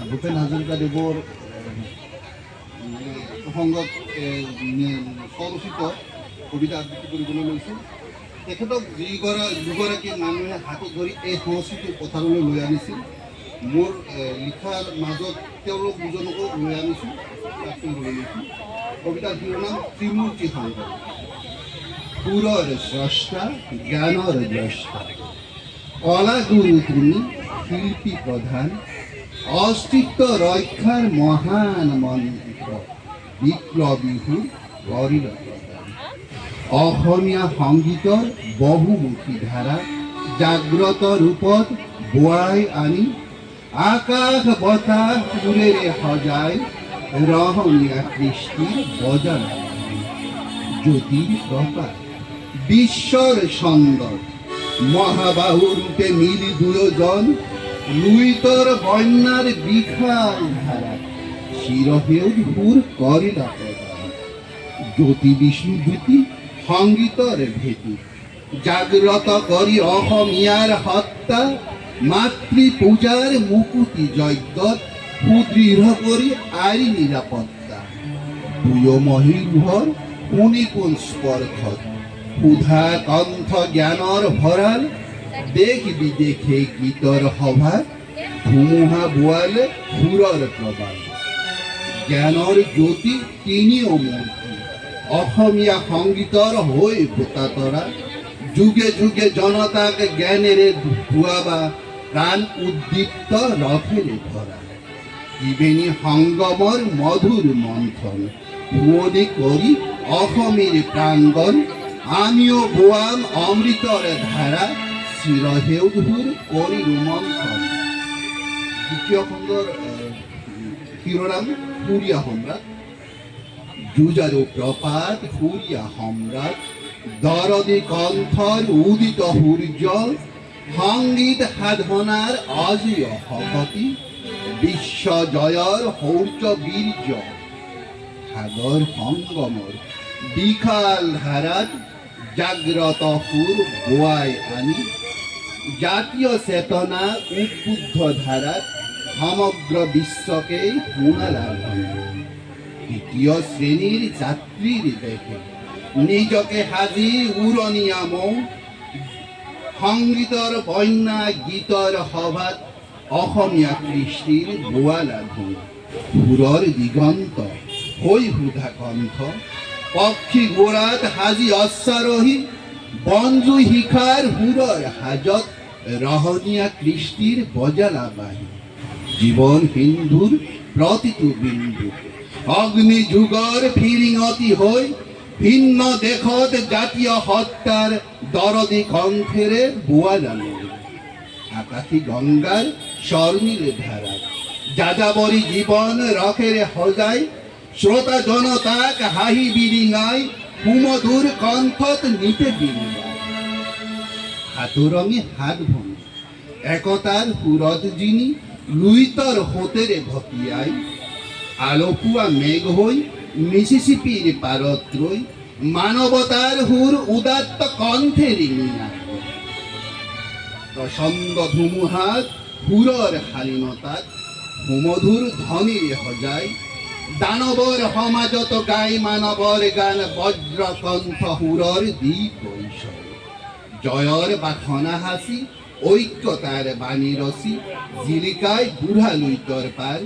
ভূপেন হাজৰিকাদেৱৰ প্ৰসংগত স্বৰচিত কবিতা আবৃত্তি কৰিবলৈ লৈছোঁ। তেখেতক দুগৰাকী মানুহে হাতত ধৰি এই সংস্কৃতিৰ পথাৰলৈ লৈ আনিছিল। মোৰ লিখাৰ মাজত তেওঁলোক দুজনকো লৈ আনিছোঁ, তাক কৰিবলৈ লৈছোঁ। কবিতাৰ শিৰোনাম ত্ৰিমূৰ্তি শংকৰ। সুৰৰ স্ৰষ্টা, জ্ঞানৰ দ্ৰষ্টা, কলা গুৰু তুমি, শিল্পী প্ৰধান, অস্তিত্ব ৰক্ষাৰ মহান মন্ত্ৰ, বিপ্লৱী সুৰ গৰিলা প্ৰদান। অসমীয়া সংগীতৰ বহুমুখী ধাৰা জাগ্ৰত ৰূপত বোৱাই আনি আকাশ বতাহ সুৰেৰে সজাই ৰহণীয়া কৃষ্টিৰ বজাৰ জ্যোতিৰ প্ৰকাশ বিশ্বৰ ছন্দৰ মহাবাহু ৰূপে মিলি দুয়োজন লুইতৰ বন্যাৰ বিশাল ধাৰা শিৰসেউজ সুৰ কৰিলা প্ৰদান। জ্যোতি বিষ্ণুজ্যোতি সংগীতৰ ভেটি জাগ্ৰত কৰি অসমীয়াৰ সত্তা মাতৃ পূজাৰ মুকুতি যজ্ঞত সুদৃঢ় কৰি আইন নিৰাপত্তা। দুয়ো মহীৰূহৰ কোন স্পৰ্শত সুধা কণ্ঠ জ্ঞানৰ ভঁৰাল দেশ বিদেশে গীতৰ সভাত ধুমুহা বোৱালে সুৰৰ প্ৰবাল। জ্ঞানৰ জ্যোতি তিনিও মূৰ্তি অসমীয়া সংগীতৰ হৈ ভোটাতৰা যুগে যুগে জনতাক জ্ঞানেৰে ধুৱাবা প্ৰাণ উদ্দীপ্ত ৰথেৰে ভৰা। ত্ৰিবেণী সংগমৰ মধুৰ মন্থন শুৱনি কৰি অসমীৰ প্ৰাংগণ আমিও বোৱাম অমৃতৰ ধাৰা চিৰসেউজ সুৰ কৰি ৰোমন্থন। দ্বিতীয় খণ্ডৰ শিৰোনাম সুৰীয়া সম্ৰাট। যুঁজাৰু প্ৰপাত সুৰীয়া সম্ৰাট, দৰদী কণ্ঠৰ উদিত সূৰ্য, সংগীত সাধনাৰ অজেয় শক্তি, বিশ্ব জয়ৰ শৌৰ্য বীৰ্য। সাগৰ সংগমৰ বিশাল ধাৰাত জাগ্ৰত সুৰ বোৱাই আনি জাতীয় চেতনা উদ্বুদ্ধ ধাৰাত সমগ্ৰ বিশ্বকেই শুনালা। দ্বিতীয় শ্ৰেণীৰ যাত্ৰীৰ দেশে নিজকে সাজি উৰণীয়া মৌ সংগীতৰ বন্যা গীতৰ সভাত অসমীয়া কৃষ্টিৰ বোৱালা ধুম। সুৰৰ দিগন্ত হৈ সুধা কণ্ঠ পক্ষী গোৰাত সাজি অশ্বাৰোহী বনজুই শিখাৰ সুৰৰ হাজত ৰহণীয়া কৃষ্টিৰ বজালা বাহি। জীৱন সিন্ধুৰ প্ৰতিটো বিন্দু অগ্নি যুগৰ ফিৰিঙতি হৈ ভিন্ন দেশত জাতীয় সত্তাৰ দৰদী কণ্ঠেৰে বোৱালা আকাশী গংগাৰ স্বৰ্ণীল ধাৰাত যাযাবৰী জীৱন ৰসেৰে সজাই শ্ৰোতা জনতাক হাঁহি বিৰিঙাই সুমধুৰ কণ্ঠত নিতে বিৰিঙাই। হাতৰঙে হাত ভঙি একতাৰ সুৰত যিনি লুইতৰ সোঁতেৰে ভকিয়াই আলপুৱা মেঘ হৈ মিছিছিপিৰ পাৰত ৰৈ মানৱতাৰ সুৰ উদাত্ত কণ্ঠেৰে নিয়াই। প্ৰচণ্ড ধুমুহাত সুৰৰ শালীনতাত সুমধুৰ ধ্বনিৰে সজাই দানৱৰ সমাজত গাই মানৱৰ গান বজ্ৰ কণ্ঠ সুৰৰ দ্বীপ বৈশয়। জয়ৰ বাসনা সাঁচি ঐক্যতাৰ বাণী ৰচি জিলিকাই বুঢ়া লুইতৰ পাৰ।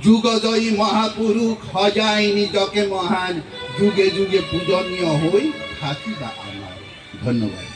যুগজয়ী মহাপুৰুষ সজাই নিজকে মহান যুগে যুগে পূজনীয় হৈ থাকিবা আমাৰ। ধন্যবাদ।